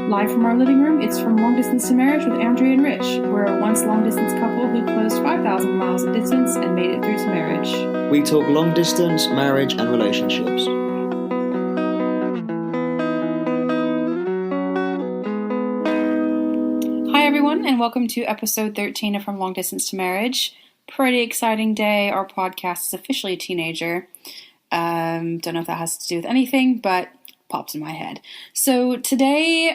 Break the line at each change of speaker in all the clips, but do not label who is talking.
Live from our living room, it's From Long Distance to Marriage with Andrea and Rich. We're a once long-distance couple who closed 5,000 miles of distance and made it through to marriage.
We talk long distance, marriage, and relationships.
Hi everyone, and welcome to episode 13 of From Long Distance to Marriage. Pretty exciting day. Our podcast is officially a teenager. Don't know if that has to do with anything, but popped in my head. So today,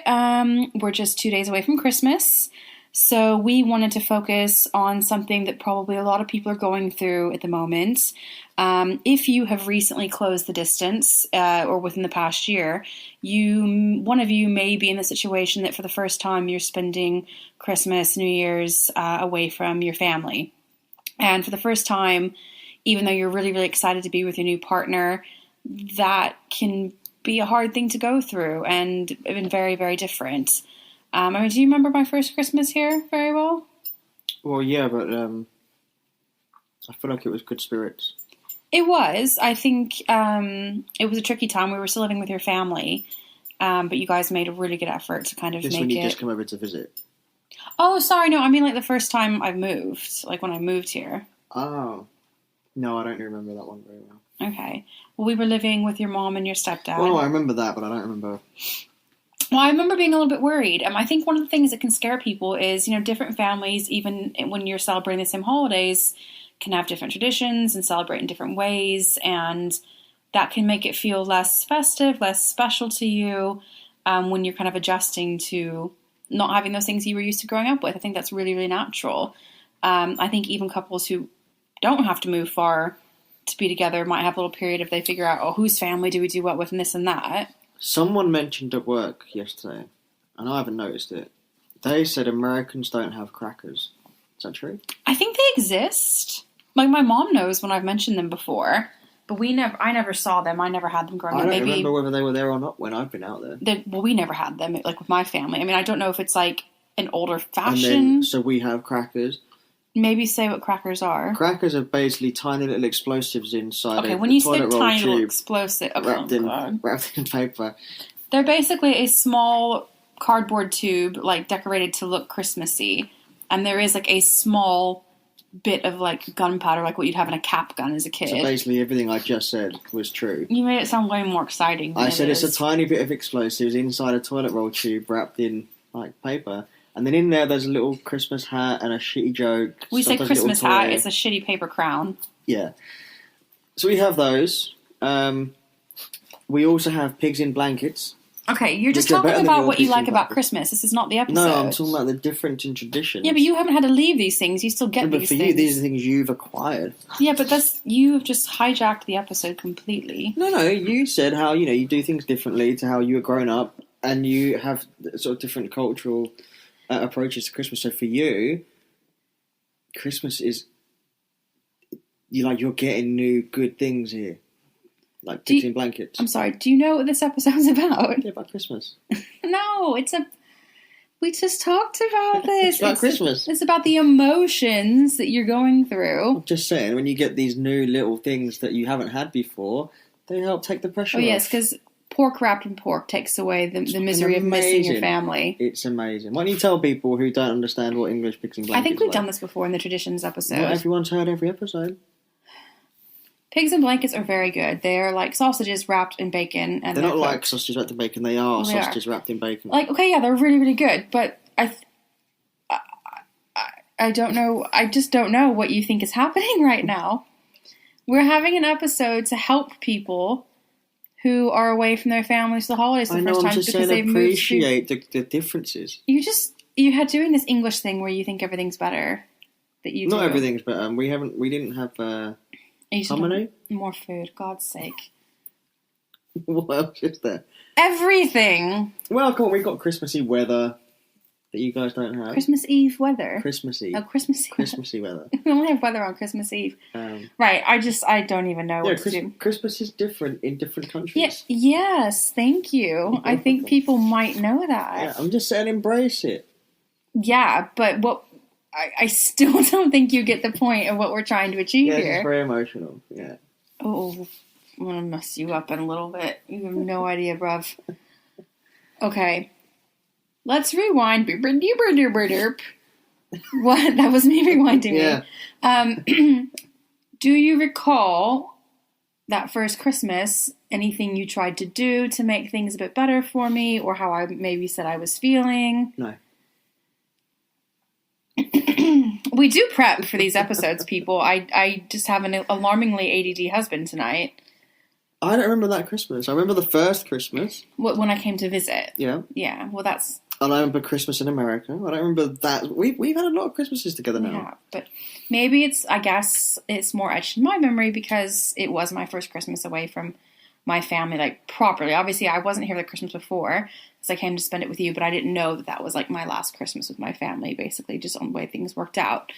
we're just 2 days away from Christmas. So we wanted to focus on something that probably a lot of people are going through at the moment. If you have recently closed the distance, or within the past year, one of you may be in the situation that for the first time you're spending Christmas, New Year's, away from your family. And for the first time, even though you're really, really excited to be with your new partner, that can be a hard thing to go through and been very, very different. Do you remember my first Christmas here very well?
Well, yeah, but I feel like it was good spirits.
It was. I think it was a tricky time. We were still living with your family, but you guys made a really good effort to kind of
Just
make
when you
it...
just come over to visit.
Oh, sorry, no, I mean like the first time I've moved, like when I moved here.
Oh. No, I don't remember that one very well.
Okay. Well, we were living with your mom and your stepdad.
Well, I remember that, but I don't remember...
Well, I remember being a little bit worried. I think one of the things that can scare people is, different families, even when you're celebrating the same holidays, can have different traditions and celebrate in different ways. And that can make it feel less festive, less special to you when you're kind of adjusting to not having those things you were used to growing up with. I think that's really, really natural. I think even couples who don't have to move far to be together might have a little period if they figure out, whose family do we do what with and this and that.
Someone mentioned at work yesterday, and I haven't noticed it. They said Americans don't have crackers. Is that true? I
think they exist. Like my mom knows when I've mentioned them before, but I never saw them. I never had them growing up.
I don't remember whether they were there or not when I've been out there.
We never had them, like with my family. I don't know if it's like an older fashion.
So we have crackers.
Maybe say what crackers are.
Crackers are basically tiny little explosives inside
when you say tiny little
tube
explosive,
wrapped in paper.
They're basically a small cardboard tube, like decorated to look Christmassy, and there is like a small bit of like gunpowder, like what you'd have in a cap gun as a kid.
So basically, everything I just said was true.
You made it sound way more exciting.
I said it's a tiny bit of explosives inside a toilet roll tube wrapped in like paper. And then in there's a little Christmas hat and a shitty joke.
We say Christmas hat, it's a shitty paper crown.
Yeah. So we have those. We also have pigs in blankets.
Okay, you're just talking about what you like about Christmas. This is not the episode.
No, I'm talking about the difference in traditions.
Yeah, but you haven't had to leave these things. You still get these things.
But for you, these are things you've acquired.
Yeah, but you've just hijacked the episode completely.
No, you said how, you do things differently to how you were grown up, and you have sort of different cultural... approaches to Christmas. So for you, Christmas is you're getting new good things here, like pigs in blankets.
I'm sorry. Do you know what this episode's about?
Yeah, about Christmas.
No, we just talked about this.
It's about Christmas.
It's about the emotions that you're going through.
I'm just saying, when you get these new little things that you haven't had before, they help take the pressure off.
Oh yes, because pork wrapped in pork takes away the misery of missing your family.
It's amazing. Why don't you tell people who don't understand what English pigs in blankets
I think we've done this before in the traditions episode.
Not everyone's heard every episode.
Pigs in blankets are very good. They are like sausages wrapped in bacon. And
they're not like sausages wrapped in bacon. They are sausages wrapped in bacon.
They're really, really good. But I don't know. I just don't know what you think is happening right now. We're having an episode to help people who are away from their families for the holidays for the first time.
I'm just saying appreciate the differences.
You're doing this English thing where you think everything's better.
Not everything's better. We didn't have harmony.
More food, God's sake.
What else is there?
Everything.
Well, come on, we've got Christmassy weather that you guys don't have.
Christmas Eve weather.
Christmassy.
Oh,
Christmassy weather.
We only have weather on Christmas Eve. Right. I don't even know what to do.
Christmas is different in different countries.
Yes. Thank you. I think people might know that.
Yeah, I'm just saying embrace it.
Yeah, but I still don't think you get the point of what we're trying to achieve here.
It's very emotional. Yeah.
Oh, I'm going to mess you up in a little bit. You have no idea, bruv. Okay. Let's rewind. What? That was me rewinding
Yeah.
me. Do you recall that first Christmas, anything you tried to do to make things a bit better for me, or how I maybe said I was feeling?
No.
We do prep for these episodes, people. I just have an alarmingly ADD husband tonight.
I don't remember that Christmas. I remember the first Christmas.
When I came to visit.
Yeah.
Yeah, well, that's...
And I remember Christmas in America. I don't remember that. We've had a lot of Christmases together now.
Yeah, but maybe I guess it's more etched in my memory because it was my first Christmas away from my family, like, properly. Obviously, I wasn't here the Christmas before, so I came to spend it with you, but I didn't know that was, like, my last Christmas with my family, basically, just on the way things worked out.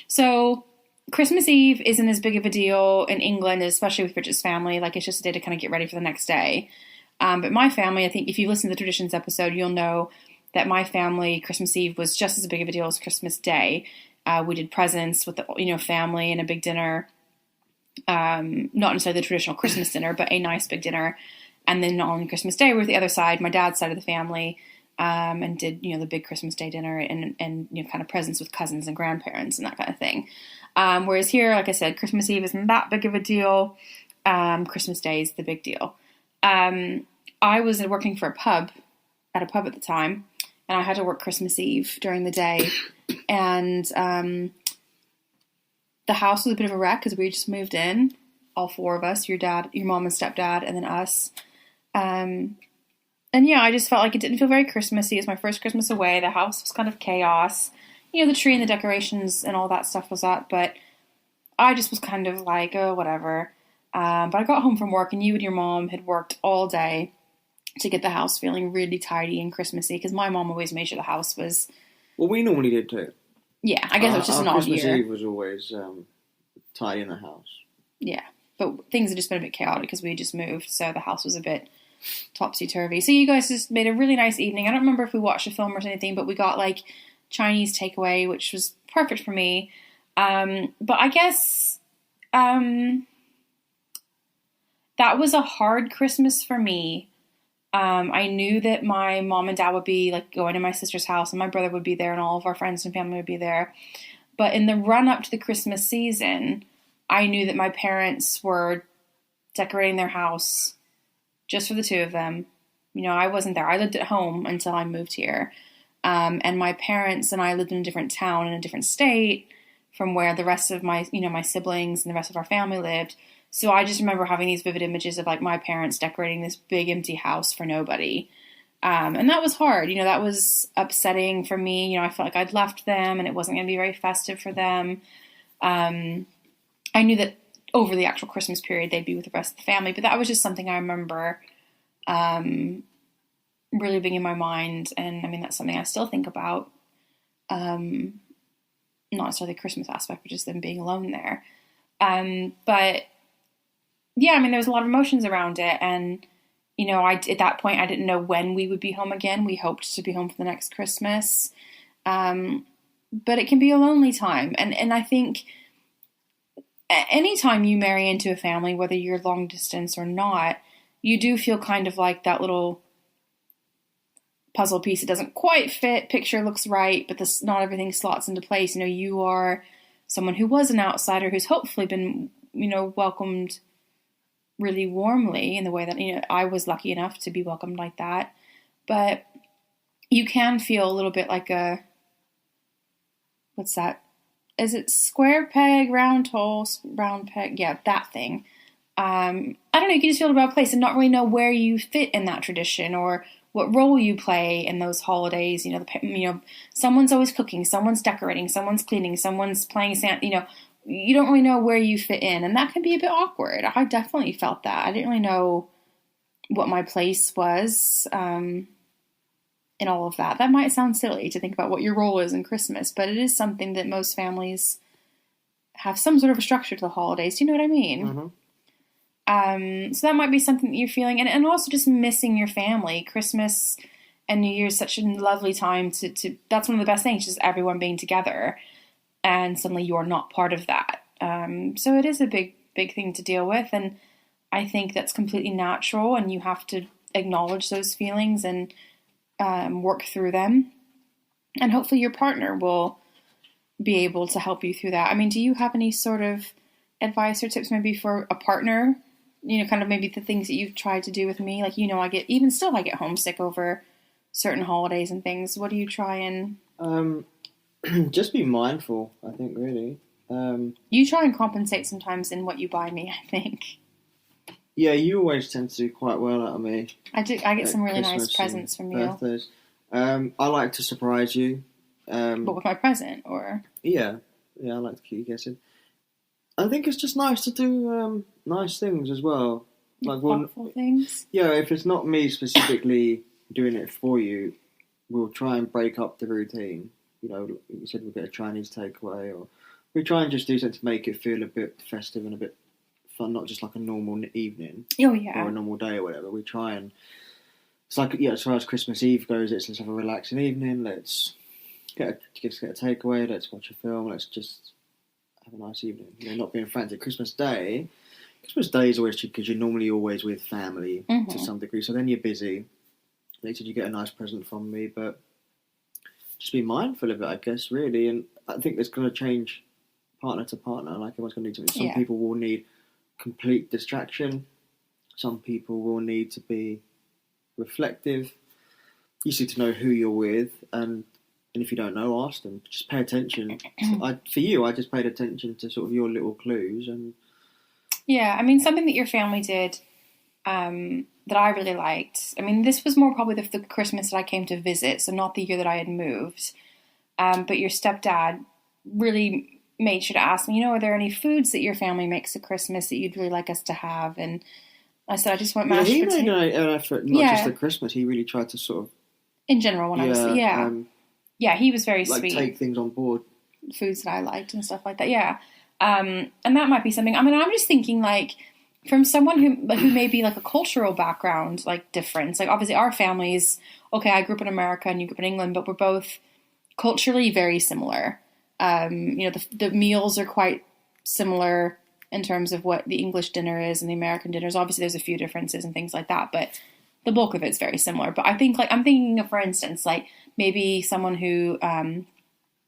So... Christmas Eve isn't as big of a deal in England, especially with Bridget's family. Like, it's just a day to kind of get ready for the next day. But my family, I think if you listen to the Traditions episode, you'll know that my family, Christmas Eve was just as big of a deal as Christmas Day. We did presents with the family and a big dinner. Not necessarily the traditional Christmas dinner, but a nice big dinner. And then on Christmas Day, we were the other side, my dad's side of the family, and did, the big Christmas Day dinner and kind of presents with cousins and grandparents and that kind of thing. Whereas here, like I said, Christmas Eve isn't that big of a deal. Christmas Day is the big deal. I was working for at a pub at the time, and I had to work Christmas Eve during the day. And the house was a bit of a wreck because we just moved in, all four of us, your dad, your mom and stepdad, and then us. And yeah, I just felt like it didn't feel very Christmassy. It was my first Christmas away. The house was kind of chaos. The tree and the decorations and all that stuff was up, but I just was kind of like, oh, whatever. But I got home from work, and you and your mom had worked all day to get the house feeling really tidy and Christmassy, because my mom always made sure the house was...
Well, we normally did too.
Yeah, I guess it was just an odd year.
Christmas Eve was always tidy in the house.
Yeah, but things had just been a bit chaotic because we had just moved, so the house was a bit topsy-turvy. So you guys just made a really nice evening. I don't remember if we watched a film or anything, but we got, like... Chinese takeaway, which was perfect for me. But I guess that was a hard Christmas for me. I knew that my mom and dad would be like going to my sister's house, and my brother would be there, and all of our friends and family would be there. But in the run up to the Christmas season, I knew that my parents were decorating their house just for the two of them. I wasn't there. I lived at home until I moved here. And my parents and I lived in a different town in a different state from where the rest of my, my siblings and the rest of our family lived. So I just remember having these vivid images of like my parents decorating this big empty house for nobody. And that was hard. That was upsetting for me. I felt like I'd left them and it wasn't going to be very festive for them. I knew that over the actual Christmas period, they'd be with the rest of the family, but that was just something I remember, really being in my mind. And I mean, that's something I still think about. Not necessarily the Christmas aspect, but just them being alone there. But yeah, I mean, there was a lot of emotions around it. And, at that point, I didn't know when we would be home again. We hoped to be home for the next Christmas. But it can be a lonely time. And I think anytime you marry into a family, whether you're long distance or not, you do feel kind of like that little puzzle piece. It doesn't quite fit. Picture looks right, but not everything slots into place. You are someone who was an outsider who's hopefully been, welcomed really warmly in the way that, I was lucky enough to be welcomed like that. But you can feel a little bit like what's that? Is it square peg, round hole, round peg? Yeah, that thing. I don't know, you can just feel about a place and not really know where you fit in that tradition or what role you play in those holidays. Someone's always cooking, someone's decorating, someone's cleaning, someone's playing Santa, you don't really know where you fit in, and that can be a bit awkward. I definitely felt that. I didn't really know what my place was in all of that. That might sound silly to think about what your role is in Christmas, but it is something that most families have some sort of a structure to the holidays. Do you know what I mean? Mm-hmm. So that might be something that you're feeling, and also just missing your family. Christmas and New Year's such a lovely time to that's one of the best things, just everyone being together, and suddenly you're not part of that. So it is a big thing to deal with, and I think that's completely natural, and you have to acknowledge those feelings and work through them. And hopefully your partner will be able to help you through that. I mean, do you have any sort of advice or tips maybe for a partner? Kind of maybe the things that you've tried to do with me. Like, I get homesick over certain holidays and things. What do you try and...
Just be mindful, I think, really.
You try and compensate sometimes in what you buy me, I think.
Yeah, you always tend to do quite well out of me.
I do. I get some really nice presents from you.
Birthdays. I like to surprise you.
But with my present, or?
Yeah, I like to keep you guessing. I think it's just nice to do nice things as well.
Like thoughtful things?
Yeah, if it's not me specifically doing it for you, we'll try and break up the routine. You said we'll get a Chinese takeaway, or we try and just do something to make it feel a bit festive and a bit fun, not just like a normal evening.
Oh, yeah.
Or a normal day or whatever. We try and... It's like, as far as Christmas Eve goes, let's have a relaxing evening, let's get a takeaway, let's watch a film, let's just have a nice evening. Not being frantic. Christmas Day is always cheap because you're normally always with family to some degree, so then you're busy. Later you get a nice present from me, but just be mindful of it, I guess, really. And I think it's going to change partner to partner. Like, everyone's going to need something. Some people will need complete distraction. Some people will need to be reflective. You need to know who you're with, and if you don't know, ask them. Just pay attention. For you, I just paid attention to sort of your little clues. And
yeah, I mean, something that your family did that I really liked. I mean, this was more probably the Christmas that I came to visit, so not the year that I had moved. But your stepdad really made sure to ask me, are there any foods that your family makes at Christmas that you'd really like us to have? And I said, I just want mashed potatoes.
He made an effort, not just at Christmas. He really tried to sort of...
In general, when I was... Yeah, he was very sweet.
Take things on board.
Foods that I liked and stuff like that, yeah. And that might be something... I mean, I'm just thinking, like, from someone who may be, like, a cultural background, like, difference. Like, obviously, our families... Okay, I grew up in America and you grew up in England, but we're both culturally very similar. The meals are quite similar in terms of what the English dinner is and the American dinners. Obviously, there's a few differences and things like that, but the bulk of it's very similar. But I think, like, I'm thinking of, for instance, like, maybe someone who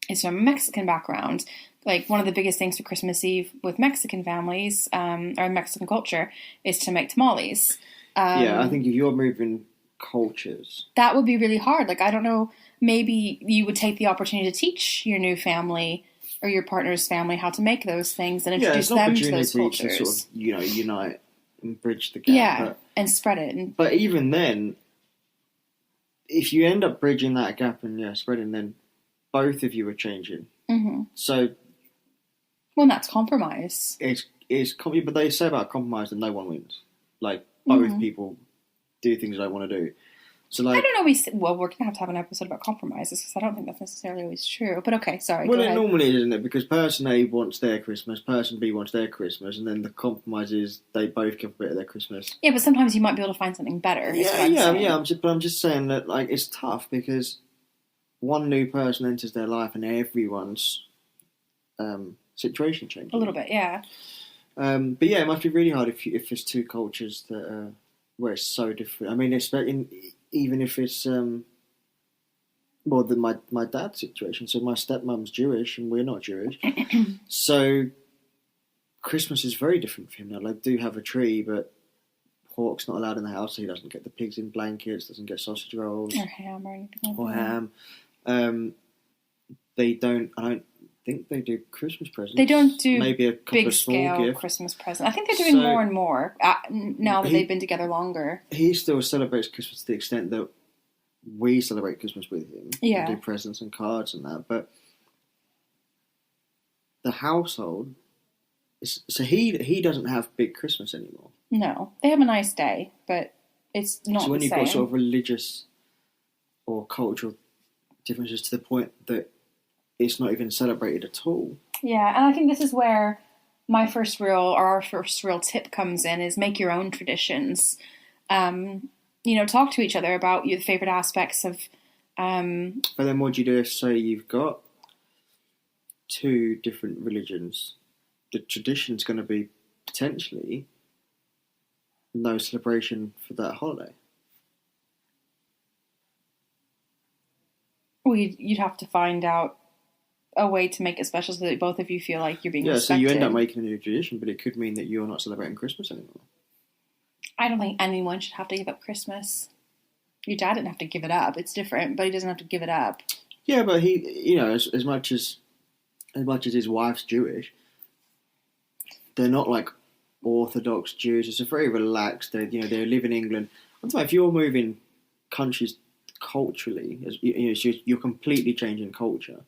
is from a Mexican background. Like, one of the biggest things for Christmas Eve with Mexican families, or Mexican culture, is to make tamales.
I think if you're moving cultures...
That would be really hard. Like, I don't know, maybe you would take the opportunity to teach your new family or your partner's family how to make those things and introduce them to those cultures.
To sort of, unite and bridge the gap.
Yeah, and spread it.
But even then, if you end up bridging that gap and spreading, then both of you are changing. Mm-hmm. So...
Well, that's compromise.
But they say about compromise that no one wins. Like, both people do things they don't want to do. So, like,
I don't always... Well, we're going to have an episode about compromises because I don't think that's necessarily always true. But okay, sorry,
well, it normally is, isn't it? Because person A wants their Christmas, person B wants their Christmas, and then the compromise is they both give a bit of their Christmas.
Yeah, but sometimes you might be able to find something better.
I'm just saying that, like, it's tough because one new person enters their life and everyone's situation changes.
A little bit, yeah.
But yeah, it must be really hard if there's two cultures that where it's so different. I mean, even if it's my dad's situation. So my stepmom's Jewish and we're not Jewish. So Christmas is very different for him now. Like, do have a tree, but pork's not allowed in the house, so he doesn't get the pigs in blankets, doesn't get sausage rolls
or ham or anything.
Or ham. I don't think they do Christmas presents.
They don't do
maybe a couple of small
big-scale
gifts.
Christmas presents. I think they're doing more and more now that they've been together longer.
He still celebrates Christmas to the extent that we celebrate Christmas with him.
Yeah.
We do presents and cards and that. But the household... So he doesn't have big Christmas anymore.
No. They have a nice day, but it's not the same.
So when you've got sort of religious or cultural differences to the point that it's not even celebrated at all. Yeah,
and I think this is where our first real tip comes in, is make your own traditions. Talk to each other about your favourite aspects of...
But then what do you do if, say, you've got two different religions? The tradition's going to be potentially no celebration for that holiday.
Well, you'd have to find out a way to make it special so that both of you feel like you're being
Yeah, so
respected.
you end up making a new tradition, but it could mean that you're not celebrating Christmas anymore.
I don't think anyone should have to give up Christmas. Your dad didn't have to give it up. It's different, but he doesn't have to give it up.
Yeah, but he, you know, as much as his wife's Jewish, they're not like Orthodox Jews. It's a very relaxed. They live in England. I'm talking, if you're moving countries culturally, you're completely changing culture.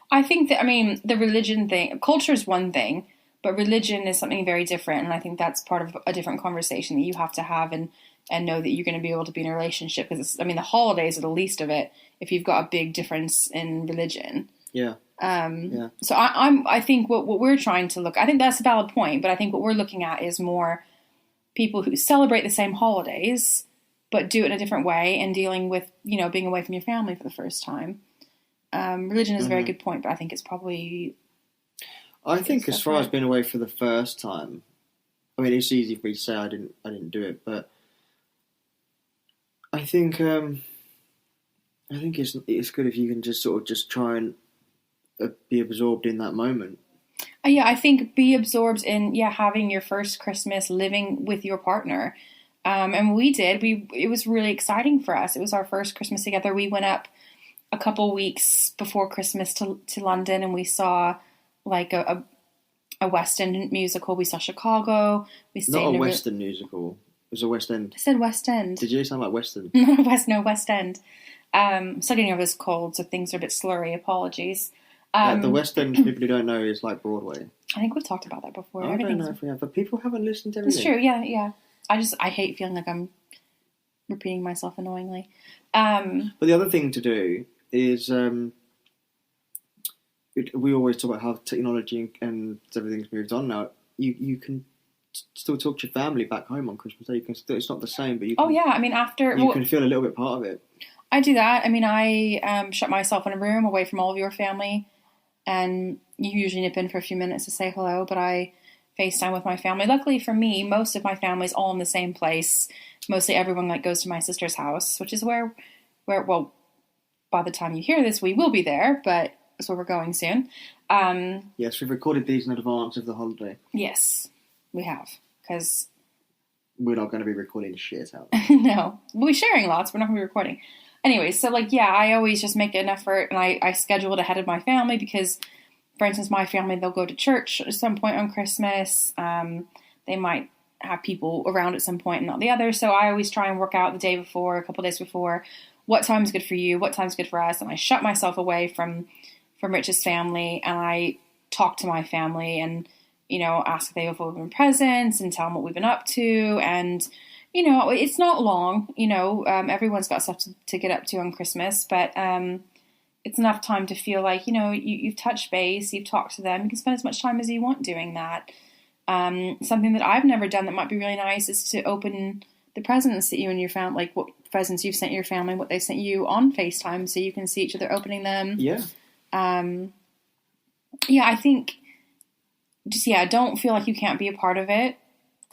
I think that, the religion thing, culture is one thing, but religion is something very different. And I think that's part of a different conversation that you have to have and know that you're going to be able to be in a relationship. Because, the holidays are the least of it if you've got a big difference in religion.
Yeah.
So I think what we're trying to I think that's a valid point, but I think what we're looking at is more people who celebrate the same holidays, but do it in a different way and dealing with, being away from your family for the first time. Religion is a very good point, but I think it's probably...
I think as far as being away for the first time, it's easy for me to say I didn't do it, but I think it's good if you can just sort of just try and be absorbed in that moment.
Yeah, I think be absorbed in having your first Christmas living with your partner, and we did. It was really exciting for us. It was our first Christmas together. We went up a couple weeks before Christmas to London, and we saw like a West End musical. We saw Chicago. We stayed
not a West End musical. It was a West End.
I said West End.
Did you sound like West End?
West End. I'm still getting over this cold, so things are a bit slurry. Apologies.
The West End, people who don't know, is like Broadway.
I think we've talked about that before.
I don't know if we have, but people haven't listened to everything.
It's true, yeah. I hate feeling like I'm repeating myself annoyingly.
But the other thing to do is, we always talk about how technology and everything's moved on now. You can still talk to your family back home on Christmas Day. You can still, it's not the same, but you can, you can feel a little bit part of it.
I do that. I shut myself in a room away from all of your family, and you usually nip in for a few minutes to say hello, but I FaceTime with my family. Luckily for me, most of my family's all in the same place. Mostly everyone goes to my sister's house, which is where by the time you hear this, we will be there, but that's where we're going soon.
Yes, we've recorded these in advance of the holiday.
Yes, we have, because
we're not going to be recording shit out.
No, we'll be sharing lots. We're not going to be recording. Anyway, so I always just make an effort, and I schedule it ahead of my family because, for instance, my family, they'll go to church at some point on Christmas. They might have people around at some point and not the other. So I always try and work out the day before, a couple of days before, what time's good for you, what time's good for us. And I shut myself away from Rich's family, and I talk to my family and, ask if they have opened presents and tell them what we've been up to. And, it's not long, everyone's got stuff to get up to on Christmas, but it's enough time to feel like, you've touched base, you've talked to them, you can spend as much time as you want doing that. Something that I've never done that might be really nice is to open the presents that you and your family, like what presents you've sent your family, what they sent you on FaceTime, so you can see each other opening them.
Yeah.
I think don't feel like you can't be a part of it.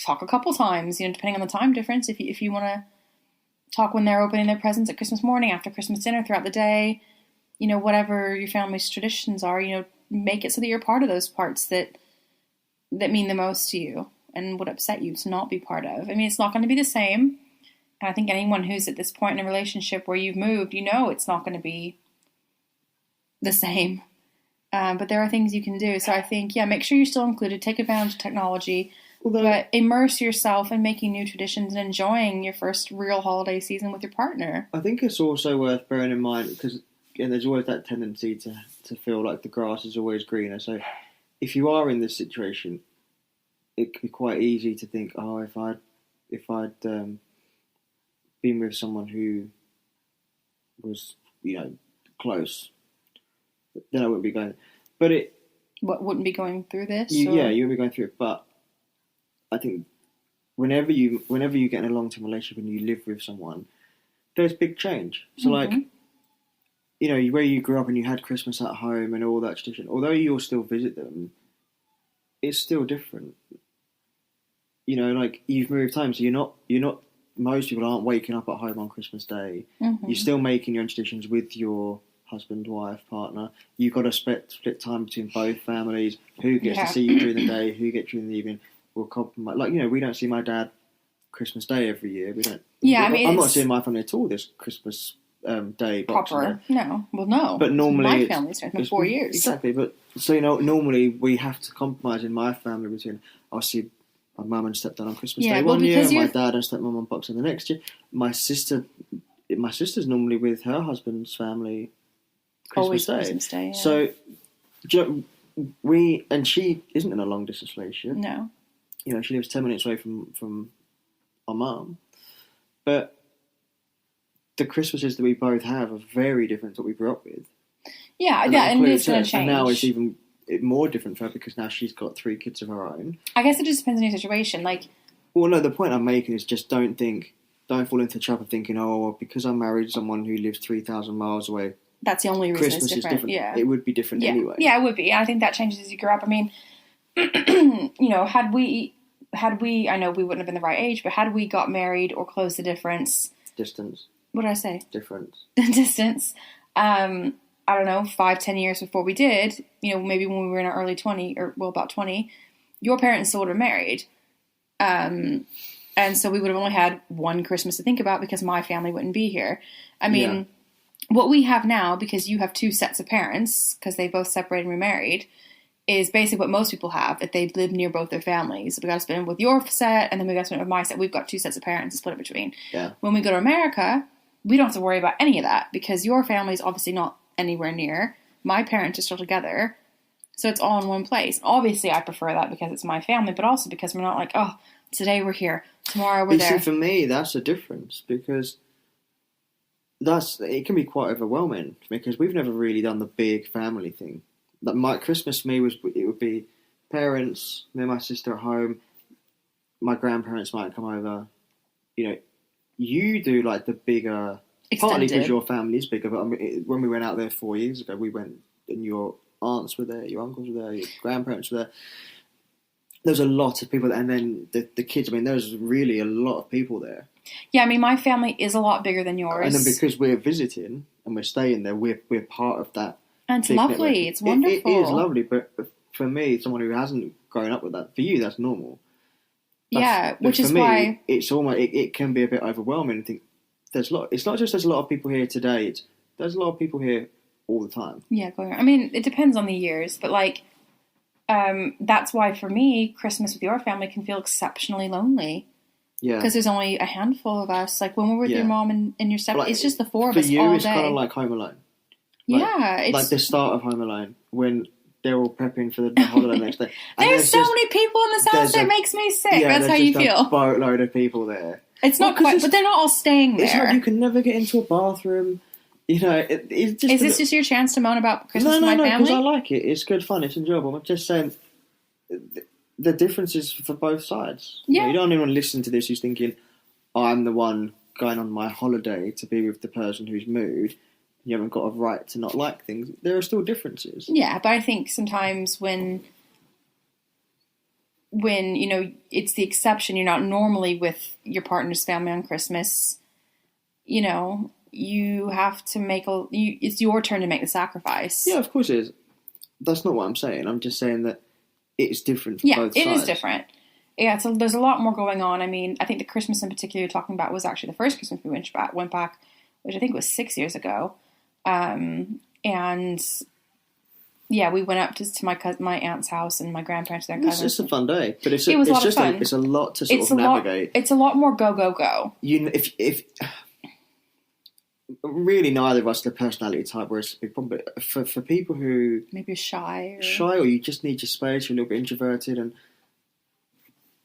Talk a couple times, depending on the time difference. If you want to talk when they're opening their presents at Christmas morning, after Christmas dinner, throughout the day, whatever your family's traditions are, make it so that you're part of those parts that mean the most to you and would upset you to not be part of. It's not going to be the same. And I think anyone who's at this point in a relationship where you've moved, it's not going to be the same. But there are things you can do. So I think, make sure you're still included. Take advantage of technology. But immerse yourself in making new traditions and enjoying your first real holiday season with your partner.
I think it's also worth bearing in mind, because there's always that tendency to feel like the grass is always greener. So if you are in this situation, it could be quite easy to think, if I'd been with someone who was, close, then I wouldn't be going. But
wouldn't be going through this?
You wouldn't be going through it. But I think whenever you get in a long-term relationship and you live with someone, there's big change. So where you grew up and you had Christmas at home and all that tradition, although you'll still visit them, it's still different. You've moved home, so you're not most people aren't waking up at home on Christmas Day.
Mm-hmm.
You're still making your own traditions with your husband, wife, partner. You've got to split time between both families. Who gets to see you during the day? Who gets you in the evening? We'll compromise. Like, we don't see my dad Christmas Day every year. We don't.
Yeah,
I'm not seeing my family at all this Christmas Day.
Proper. Day. No. Well, no.
But normally,
my family's been 4 years.
Exactly. But so normally we have to compromise in my family between. I'll see my mum and stepdad on Christmas Day one year, and my dad and stepmom on Boxing the next year. My sister's normally with her husband's family Christmas Day.
Christmas Day. Yeah.
So and she isn't in a long distance relationship.
No.
She lives 10 minutes away from our mum, but the Christmases that we both have are very different to what we grew up with.
Yeah, and it's going to change.
And now it's even more different for her because now she's got 3 kids of her own.
I guess it just depends on your situation.
Well, no, the point I'm making is just don't fall into the trap of thinking, well, because I married someone who lives 3,000 miles away.
That's the only reason
Christmas
it's different.
is different.
Yeah.
It would be different anyway.
Yeah, it would be. I think that changes as you grow up. I mean, had we, I know we wouldn't have been the right age, but had we got married or closed the difference.
Distance.
What did I say?
Difference.
Distance. I don't know, 5-10 years before we did, maybe when we were in our early 20, about 20, your parents still would have married. And so we would have only had one Christmas to think about because my family wouldn't be here. I mean, what we have now, because you have 2 sets of parents, because they both separated and remarried, is basically what most people have if they live near both their families. We got to spend it with your set, and then we got to spend it with my set. We've got 2 sets of parents to split it between.
Yeah.
When we go to America, we don't have to worry about any of that because your family is obviously not anywhere near. My parents are still together, so it's all in one place. Obviously, I prefer that because it's my family, but also because we're not like, oh, today we're here, tomorrow we're there.
See, for me, that's the difference because it can be quite overwhelming because we've never really done the big family thing. Like my Christmas for me would be parents, me and my sister at home. My grandparents might come over. You do like the bigger.
Extended.
Partly because your family is bigger, but when we went out there 4 years ago, we went and your aunts were there, your uncles were there, your grandparents were there. There was a lot of people there, and then the kids. I mean, there was really a lot of people there.
Yeah, I mean, my family is a lot bigger than yours.
And then because we're visiting and we're staying there, we're part of that.
And it's lovely.
Network.
It's wonderful.
It is lovely, but for me, someone who hasn't grown up with that, for you, that's normal.
Which is why
it's almost it can be a bit overwhelming. I think it's not just there's a lot of people here today. There's a lot of people here all the time.
Yeah, going on. I mean, it depends on the years, but that's why for me, Christmas with your family can feel exceptionally lonely. Yeah, because there's only a handful of us. Like when we're with your mom and your step, it's just the 4 of us all day. For you,
it's kind of like Home Alone. It's like the start of Home Alone when they're all prepping for the holiday next day.
There's so many people in this house that makes me sick.
Yeah,
that's how you feel.
A boatload of people there.
It's not quite, but they're not all staying there.
It's like you can never get into a bathroom. It's just.
Is this just your chance to moan about Christmas with my family?
No, because I like it. It's good fun. It's enjoyable. I'm just saying the difference is for both sides.
Yeah.
You don't want anyone listening to this who's thinking, I'm the one going on my holiday to be with the person who's moved. You haven't got a right to not like things. There are still differences.
Yeah, but I think sometimes when it's the exception, you're not normally with your partner's family on Christmas, you have to it's your turn to make the sacrifice.
Yeah, of course it is. That's not what I'm saying. I'm just saying that it's different for both sides. Yeah, it is different.
Yeah, so there's a lot more going on. I mean, I think the Christmas in particular you're talking about was actually the first Christmas we went back, which I think was 6 years ago. And yeah, we went up to my aunt's house and my grandparents and their cousins.
It's a fun day, but it's
a lot of fun.
It's a lot to sort of navigate.
It's a lot more go.
If really neither of us are the personality type where it's a big problem, but for people who
maybe are shy
or you just need your space, you're a little bit introverted, and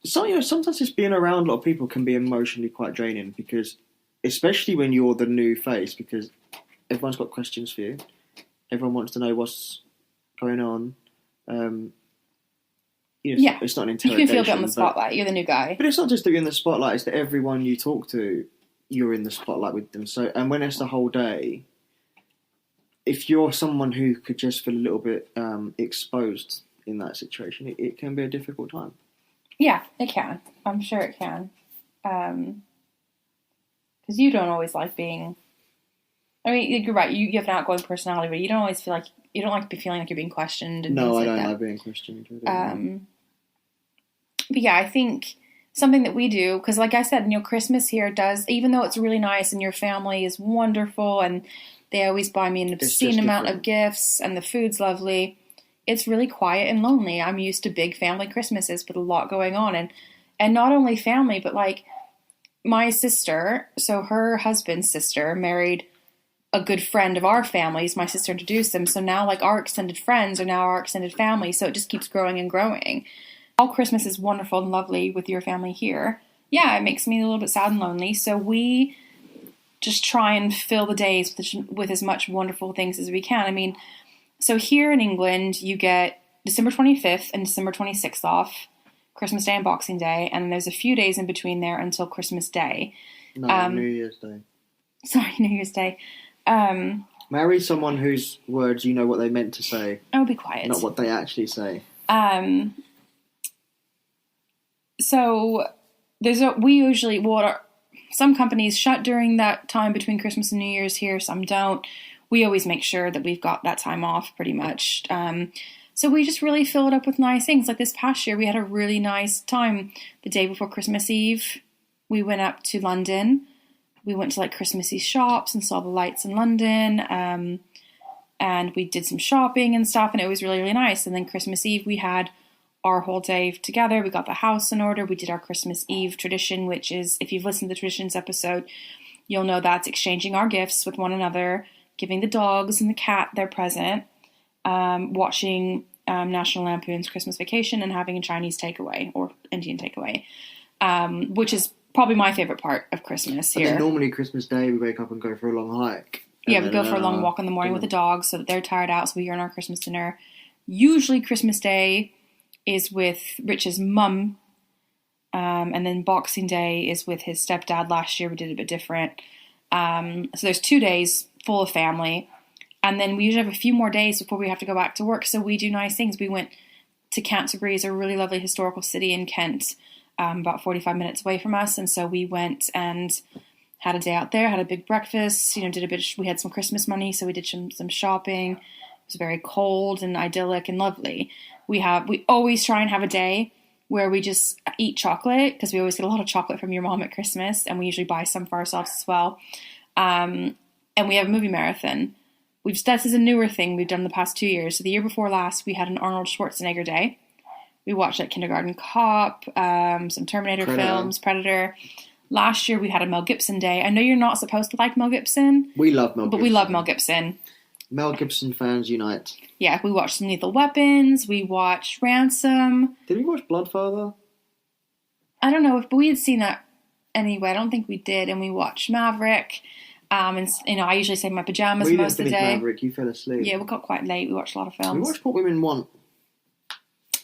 so sometimes just being around a lot of people can be emotionally quite draining because, especially when you're the new face, because everyone's got questions for you. Everyone wants to know what's going on. It's not an interrogation.
You can feel a bit on the spotlight. You're the new guy.
But it's not just that you're in the spotlight. It's that everyone you talk to, you're in the spotlight with them. So, and when it's the whole day, if you're someone who could just feel a little bit exposed in that situation, it can be a difficult time.
Yeah, it can. I'm sure it can. Because you don't always like being. I mean, you're right. You have an outgoing personality, but you don't always feel like you don't like to be feeling like you're being questioned and
No,
things
I
like
don't
that.
like being questioned.
But yeah, I think something that we do, because like I said, Christmas here does, even though it's really nice and your family is wonderful and they always buy me an obscene amount of gifts and the food's lovely, it's really quiet and lonely. I'm used to big family Christmases with a lot going on, and not only family, but like my sister, so her husband's sister married a good friend of our families. My sister introduced them, so now like our extended friends are now our extended family, so it just keeps growing and growing. All Christmas is wonderful and lovely with your family here. Yeah, it makes me a little bit sad and lonely, so we just try and fill the days with as much wonderful things as we can. I mean, so here in England, you get December 25th and December 26th off, Christmas Day and Boxing Day, and there's a few days in between there until Christmas Day.
No, New Year's Day.
Sorry, New Year's Day.
Marry someone whose words you know what they meant to say.
Oh, be quiet.
Not what they actually say.
So some companies shut during that time between Christmas and New Year's here, some don't. We always make sure that we've got that time off pretty much. So we just really fill it up with nice things. Like this past year, we had a really nice time. The day before Christmas Eve, we went up to London. We went to like Christmassy shops and saw the lights in London. And we did some shopping and stuff, and it was really, really nice. And then Christmas Eve, we had our whole day together. We got the house in order. We did our Christmas Eve tradition, which is, if you've listened to the traditions episode, you'll know that's exchanging our gifts with one another, giving the dogs and the cat their present, watching National Lampoon's Christmas Vacation, and having a Chinese takeaway or Indian takeaway, which is probably my favorite part of Christmas here.
And then normally Christmas Day, we wake up and go for a long hike.
Yeah, we go for a long walk in the morning with the dogs so that they're tired out, so we earn our Christmas dinner. Usually Christmas Day is with Rich's mum, and then Boxing Day is with his stepdad. Last year we did it a bit different. So there's 2 days full of family, and then we usually have a few more days before we have to go back to work, so we do nice things. We went to Canterbury, it's a really lovely historical city in Kent, about 45 minutes away from us, and so we went and had a day out there, had a big breakfast, we had some Christmas money, so we did some shopping. It was very cold and idyllic and lovely. We always try and have a day where we just eat chocolate, because we always get a lot of chocolate from your mom at Christmas, and we usually buy some for ourselves as well. And we have a movie marathon. This is a newer thing we've done the past 2 years. So the year before last, we had an Arnold Schwarzenegger day. We watched like Kindergarten Cop, some Terminator films, Predator. Last year we had a Mel Gibson day. I know you're not supposed to like Mel Gibson.
We love Mel Gibson.
But we love Mel Gibson.
Mel Gibson fans unite.
Yeah, we watched some Lethal Weapons. We watched Ransom.
Did we watch Bloodfather?
I don't know, but we had seen that anyway. I don't think we did. And we watched Maverick. And I usually stay in my pajamas most of the day.
Maverick. You fell asleep.
Yeah, we got quite late. We watched a lot of films.
We watched What Women Want.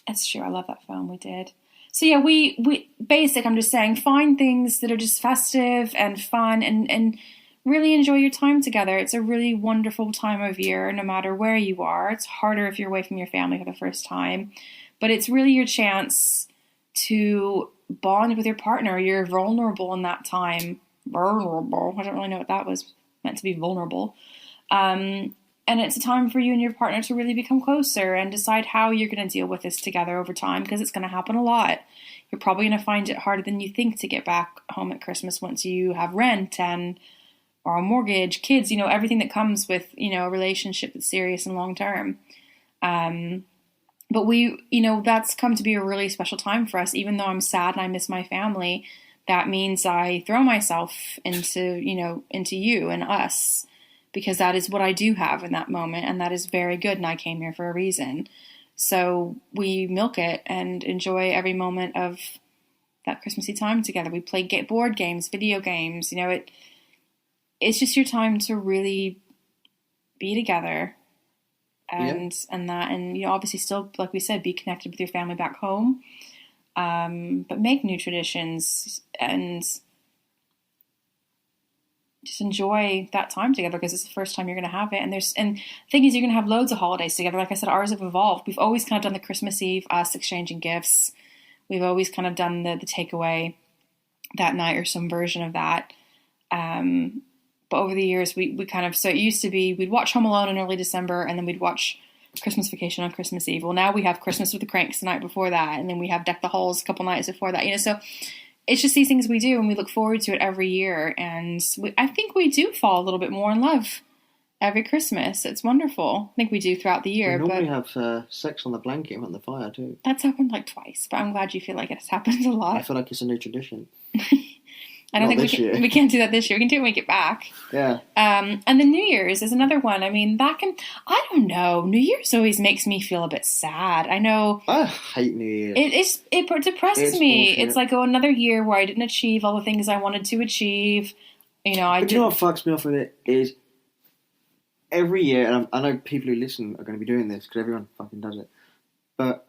That's true. I love that film. We did. So yeah, we I'm just saying, find things that are just festive and fun, and really enjoy your time together. It's a really wonderful time of year, no matter where you are. It's harder if you're away from your family for the first time, but it's really your chance to bond with your partner. You're vulnerable in that time. Vulnerable. I don't really know what that was meant to be, vulnerable. And it's a time for you and your partner to really become closer and decide how you're going to deal with this together over time, because it's going to happen a lot. You're probably going to find it harder than you think to get back home at Christmas once you have rent or a mortgage, kids, everything that comes with, a relationship that's serious and long term. But that's come to be a really special time for us. Even though I'm sad and I miss my family, that means I throw myself into you and us, because that is what I do have in that moment, and that is very good, and I came here for a reason. So we milk it and enjoy every moment of that Christmassy time together. We play board games, video games. It's just your time to really be together, and obviously still, like we said, be connected with your family back home, but make new traditions and just enjoy that time together, because it's the first time you're going to have it. And the thing is, you're going to have loads of holidays together. Like I said, ours have evolved. We've always kind of done the Christmas Eve, us exchanging gifts. We've always kind of done the takeaway that night or some version of that. But over the years, we kind of, so it used to be we'd watch Home Alone in early December, and then we'd watch Christmas Vacation on Christmas Eve. Well, now we have Christmas with the Cranks the night before that, and then we have Deck the Halls a couple nights before that. So it's just these things we do, and we look forward to it every year. And I think we do fall a little bit more in love every Christmas. It's wonderful. I think we do throughout the year.
We normally have sex on the blanket and on the fire too.
That's happened like twice, but I'm glad you feel like it has happened a lot.
I feel like it's a new tradition.
I don't think we can't do that this year. We can do it when we get back.
Yeah.
And the New Year's is another one. I mean, I don't know. New Year's always makes me feel a bit sad. I know.
I hate New Year's.
It depresses me.
Bullshit.
It's like, another year where I didn't achieve all the things I wanted to achieve.
But you know what fucks me off with it is every year, and I know people who listen are going to be doing this because everyone fucking does it. But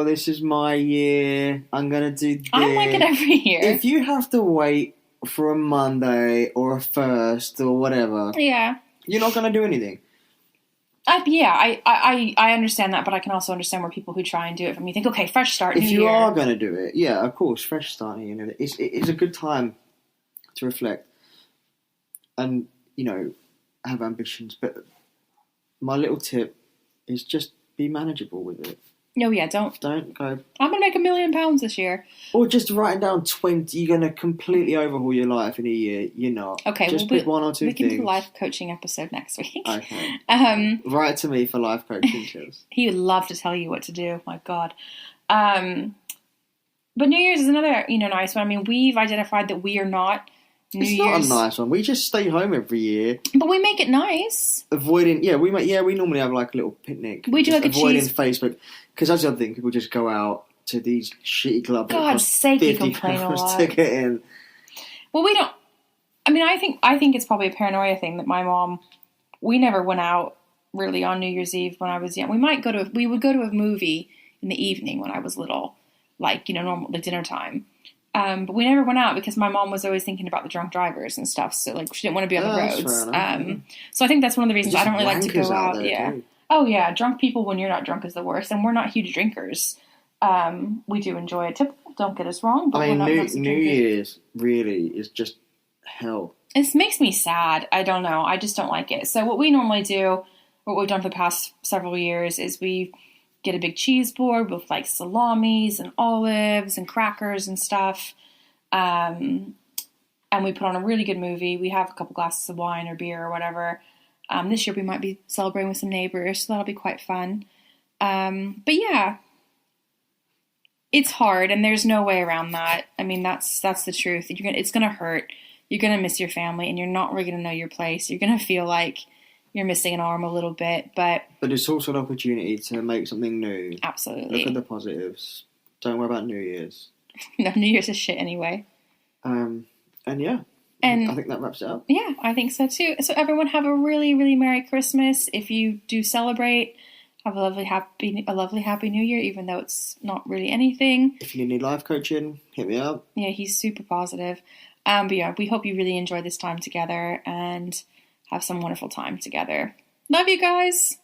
this is my year. I'm going to do this.
I'm like it every year.
If you have to wait for a Monday or a first or whatever, you're not going to do anything.
I understand that, but I can also understand where people who try and do it from you think, okay, fresh start, new year.
If you are going to do it, yeah, of course, fresh start. It's a good time to reflect and, have ambitions. But my little tip is just be manageable with it.
No, yeah, don't go. I'm gonna make £1 million this year.
Or just writing down 20. You're gonna completely overhaul your life in a year. You're not.
Okay,
just pick one or two things. We
can do a life coaching episode next week.
Okay. Write to me for life coaching tips.
He would love to tell you what to do. My God. But New Year's is another nice one. I mean, we've identified that we are not.
It's not a nice one. We just stay home every year.
But we make it nice.
Avoiding, we normally have like a little picnic.
We do like
avoiding Facebook. Because that's the other thing, people just go out to these shitty clubs.
God's sake, you complain a lot.
To get in.
Well, we don't. I mean, I think it's probably a paranoia thing that my mom. We never went out really on New Year's Eve when I was young. We would go to a movie in the evening when I was little, like normal the dinner time. But we never went out because my mom was always thinking about the drunk drivers and stuff. So like she didn't want to be on the roads. So I think that's one of the reasons I don't really like to go out. Yeah.
Too.
Oh yeah, drunk people when you're not drunk is the worst, and we're not huge drinkers. We do enjoy it. Don't get us wrong. But
I mean, New Year's really is just hell.
It makes me sad. I don't know. I just don't like it. So what we normally do, what we've done for the past several years, is we get a big cheese board with like salamis and olives and crackers and stuff, and we put on a really good movie. We have a couple glasses of wine or beer or whatever. This year we might be celebrating with some neighbors, so that'll be quite fun. But yeah, it's hard, and there's no way around that. I mean, that's the truth. It's gonna hurt. You're gonna miss your family, and you're not really gonna know your place. You're gonna feel like you're missing an arm a little bit, but
it's also an opportunity to make something new.
Absolutely.
Look at the positives. Don't worry about New Year's.
No, New Year's is shit anyway.
And I think that wraps it up.
Yeah, I think so too. So everyone have a really, really Merry Christmas. If you do celebrate, have a lovely Happy New Year, even though it's not really anything.
If you need life coaching, hit me up.
Yeah, he's super positive. But yeah, we hope you really enjoy this time together and have some wonderful time together. Love you guys.